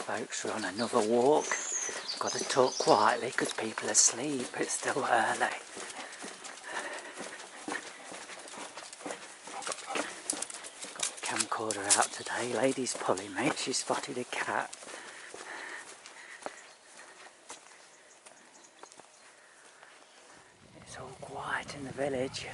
Folks, we're on another walk. Got to talk quietly because people are asleep. It's still early. Got the camcorder out today. Lady's pulling me. She spotted a cat. It's all quiet in the village.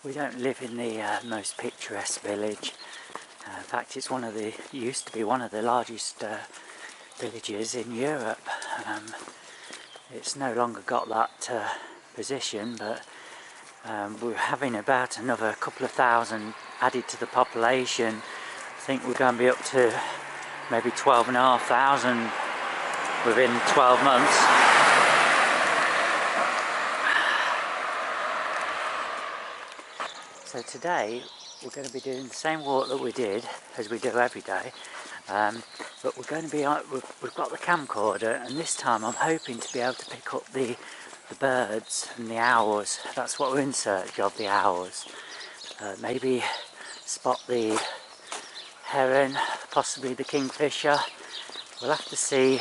We don't live in the most picturesque village. In fact, it's used to be one of the largest villages in Europe. It's no longer got that position, but we're having about another couple of thousand added to the population. I think we're going to be up to maybe 12,500 within 12 months. So today we're going to be doing the same walk that we did, as we do every day, but we're going to be, we've got the camcorder, and this time I'm hoping to be able to pick up the birds and the owls. That's what we're in search of, the owls. Maybe spot the heron, possibly the kingfisher. We'll have to see.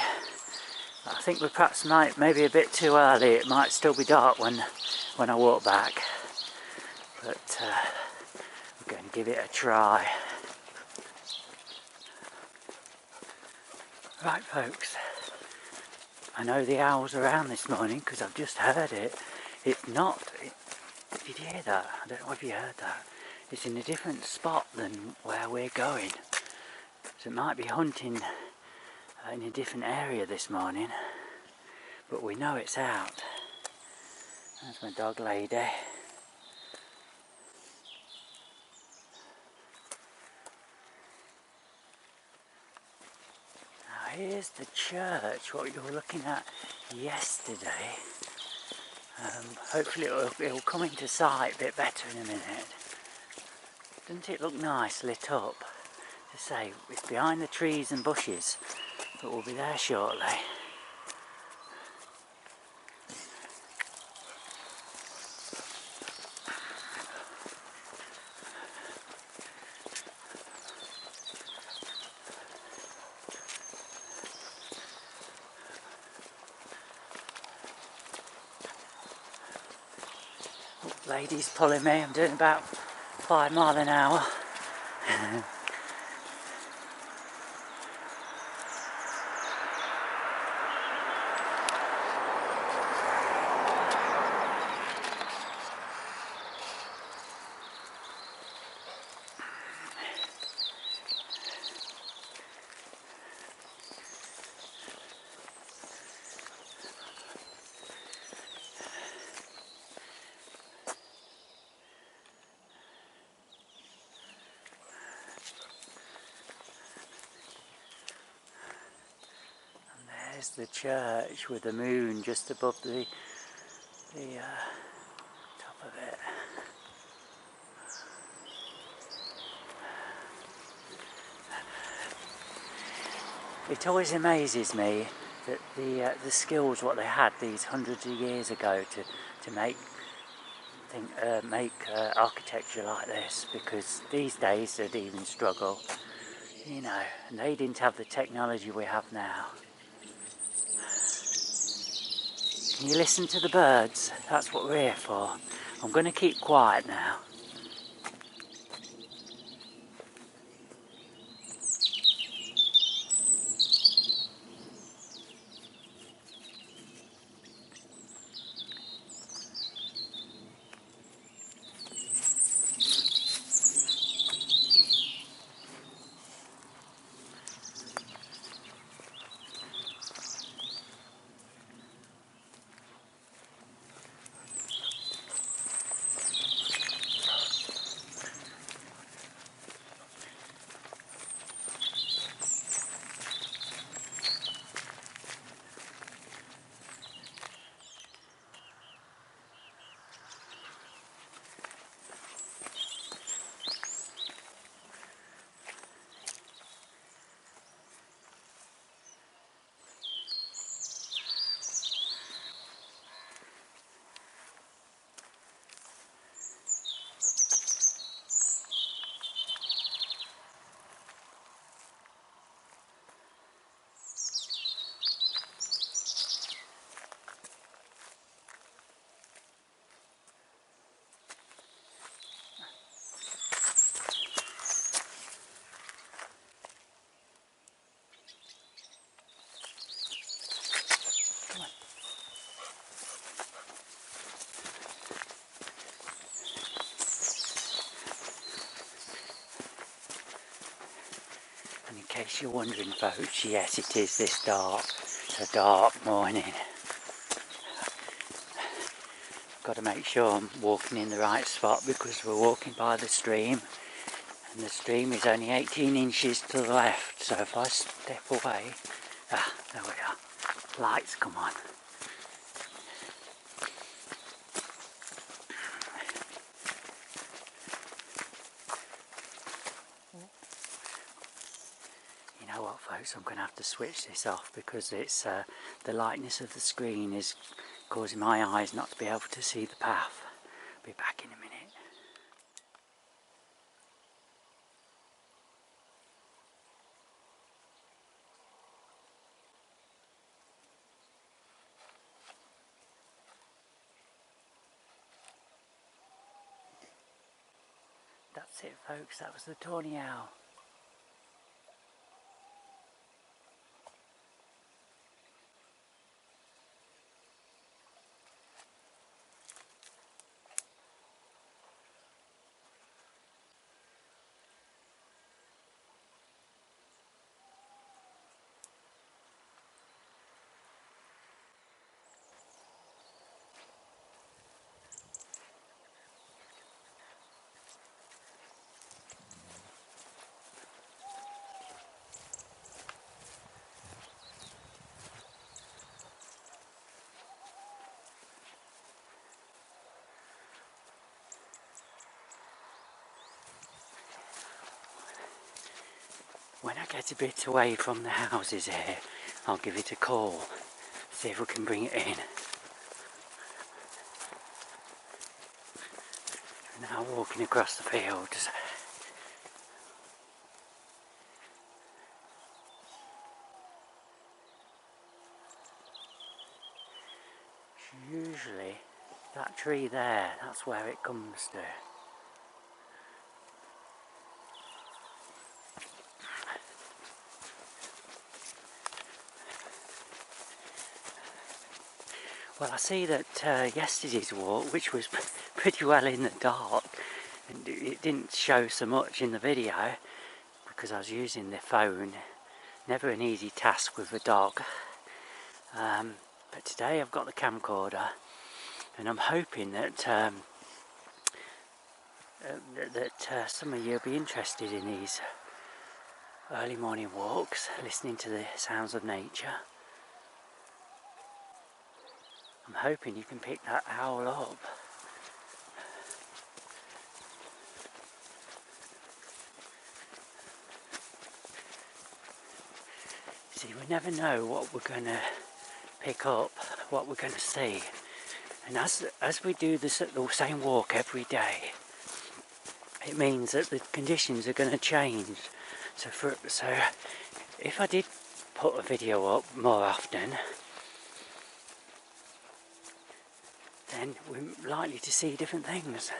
I think we perhaps maybe a bit too early. It might still be dark when I walk back. But we're going to give it a try. Right folks, I know the owl's around this morning because I've just heard it. It's not, did you hear that? I don't know if you heard that. It's in a different spot than where we're going. So it might be hunting in a different area this morning. But we know it's out. There's my dog lady. Here's the church, what you were looking at yesterday. Hopefully it'll come into sight a bit better in a minute. Doesn't it look nice lit up? To say, it's behind the trees and bushes, but we'll be there shortly. Lady's pulling me, I'm doing about 5 miles an hour. There's the church with the moon just above the top of it. It always amazes me that the skills what they had these hundreds of years ago to make architecture like this, because these days they'd even struggle, you know, and they didn't have the technology we have now. Can you listen to the birds? That's what we're here for. I'm going to keep quiet now. case you're wondering, folks, yes, it is this dark. It's a dark morning. Got to make sure I'm walking in the right spot because we're walking by the stream, and the stream is only 18 inches to the left, so if I step away, there we are, lights come on. You know what, folks, I'm going to have to switch this off because it's the lightness of the screen is causing my eyes not to be able to see the path. Be back in a minute. That's it, folks, that was the Tawny Owl. When I get a bit away from the houses here, I'll give it a call, see if we can bring it in. Now walking across the fields. Usually that tree there, that's where it comes to. Well, I see that yesterday's walk, which was pretty well in the dark, and it didn't show so much in the video because I was using the phone. Never an easy task with the dog. But today I've got the camcorder, and I'm hoping that some of you will be interested in these early morning walks, listening to the sounds of nature. I'm hoping you can pick that owl up. See, we never know what we're going to pick up, what we're going to see. And as we do the same walk every day, it means that the conditions are going to change. So if I did put a video up more often, then we're likely to see different things.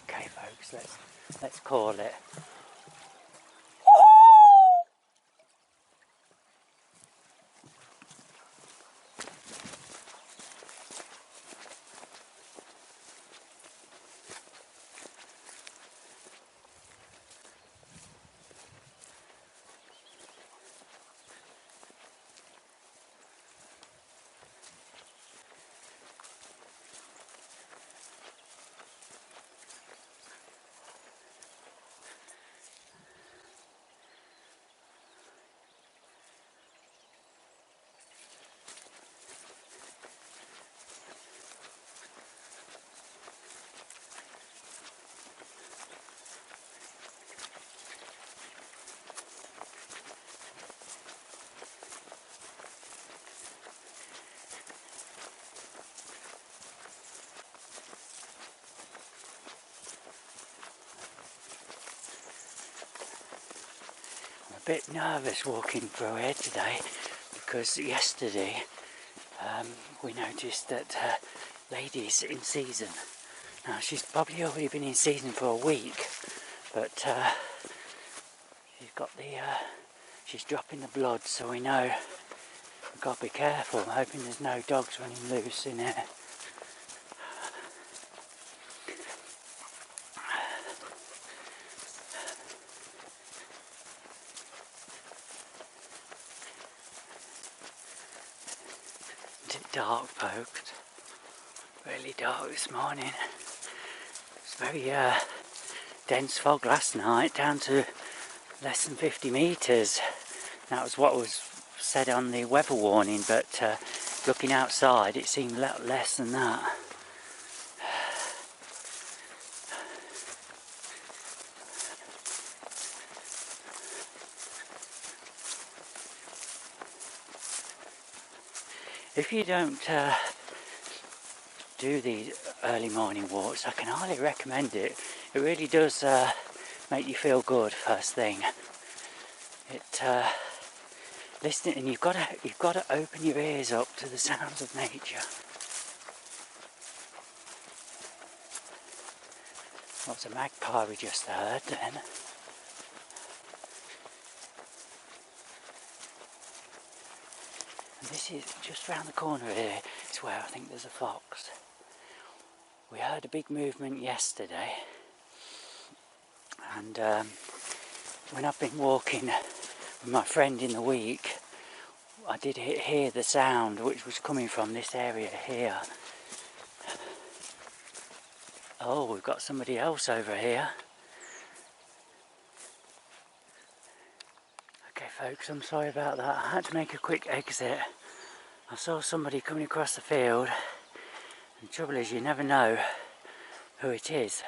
Okay, folks, let's call it. A bit nervous walking through here today because yesterday we noticed that lady's in season. Now she's probably already been in season for a week, but she's got she's dropping the blood, so we know I've got to be careful. I'm hoping there's no dogs running loose in here. It's dark, folks. Really dark this morning. It's very dense fog last night, down to less than 50 metres. That was what was said on the weather warning, but looking outside it seemed a lot less than that. If you don't do these early morning walks, I can highly recommend it. It really does make you feel good first thing. It listening, and you've got to open your ears up to the sounds of nature. That was a magpie we just heard then. And this is just round the corner here. It's where I think there's a fox. We heard a big movement yesterday, and when I've been walking with my friend in the week, I did hear the sound which was coming from this area here. Oh, we've got somebody else over here. Okay folks, I'm sorry about that. I had to make a quick exit. I saw somebody coming across the field. The trouble is, you never know who it is.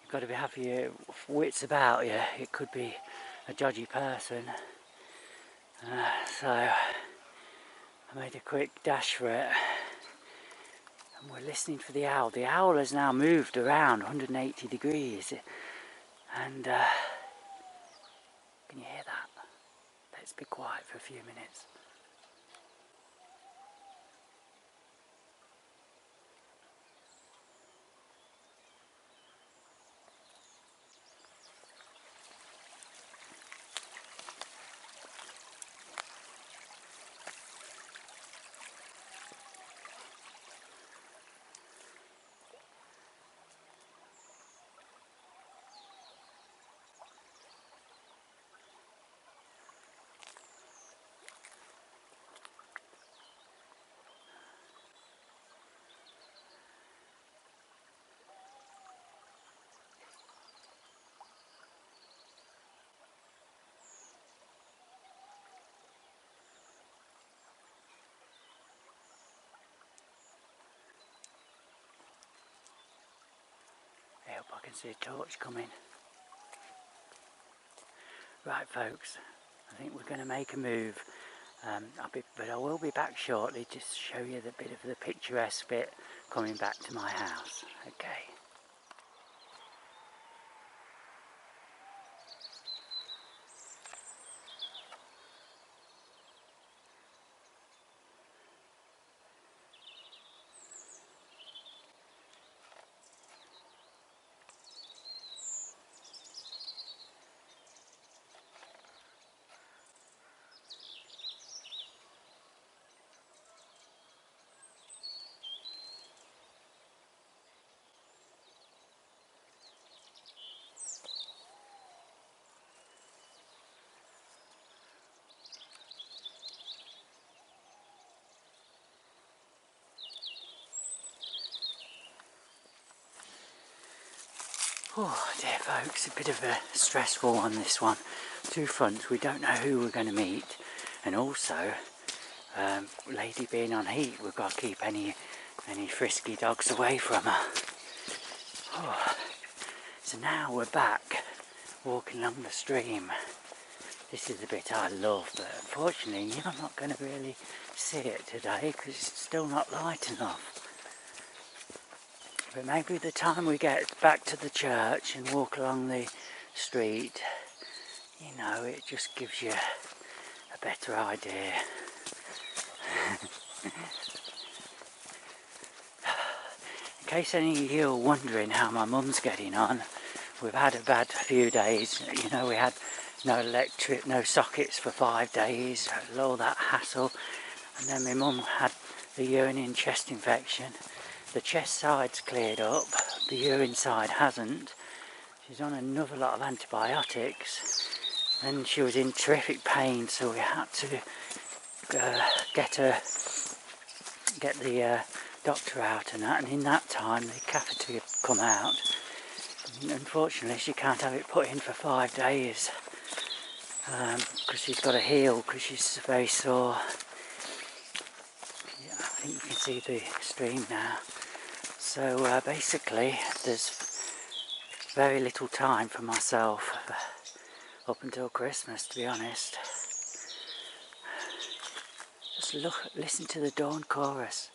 You've got to have your wits about you. It could be a dodgy person. So I made a quick dash for it. And we're listening for the owl. The owl has now moved around 180 degrees. And can you hear that? Let's be quiet for a few minutes. I hope I can see a torch coming. Right folks, I think we're going to make a move. But I will be back shortly to show you the bit of the picturesque bit coming back to my house. Okay. Oh dear folks, a bit of a stressful one this one. Two fronts, we don't know who we're going to meet, and also lady being on heat, we've got to keep any frisky dogs away from her. Oh. So now we're back walking along the stream. This is the bit I love, but unfortunately you're not going to really see it today because it's still not light enough. But maybe the time we get back to the church and walk along the street, you know, it just gives you a better idea. In case any of you are wondering how my mum's getting on, we've had a bad few days. We had no electric, no sockets for 5 days, all that hassle. And then my mum had the urine and chest infection. The chest side's cleared up, the urine side hasn't. She's on another lot of antibiotics. And she was in terrific pain, so we had to get the doctor out and that. And in that time, the catheter had come out. And unfortunately, she can't have it put in for 5 days because she's got to heal because she's very sore. Yeah, I think you can see the stream now. So basically, there's very little time for myself up until Christmas, to be honest. Just listen to the dawn chorus.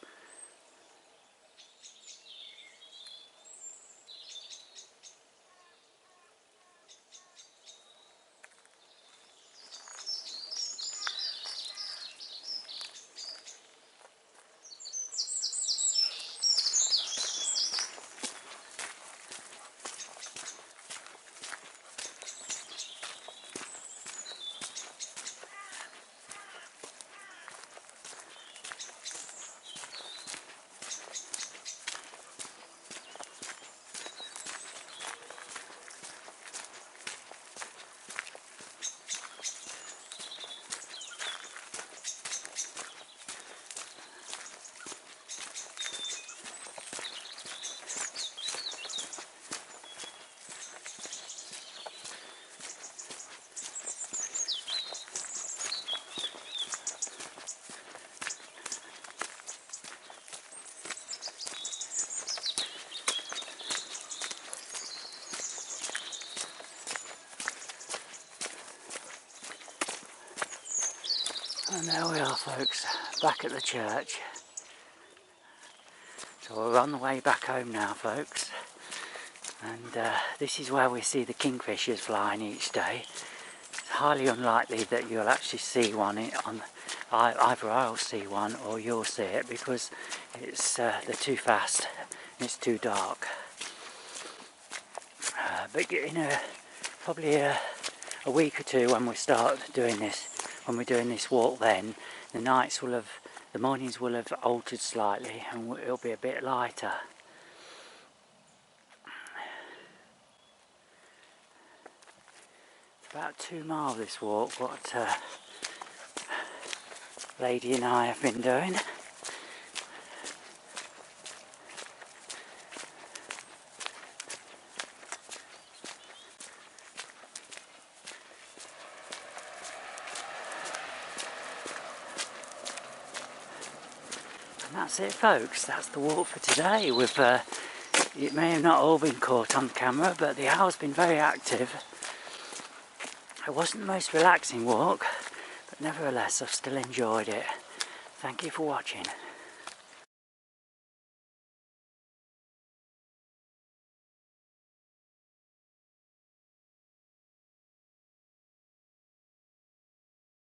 And there we are, folks, back at the church. So we're on the way back home now, folks. And this is where we see the kingfishers flying each day. It's highly unlikely that you'll actually see one on either I'll see one or you'll see it because it's they're too fast and it's too dark. But in probably a week or two when we start doing this, when we're doing this walk, then the mornings will have altered slightly and it'll be a bit lighter. It's about 2 miles this walk, what Lady and I have been doing. And that's it, folks, that's the walk for today. It may have not all been caught on camera, but the owl's been very active. It wasn't the most relaxing walk, but nevertheless I've still enjoyed it. Thank you for watching.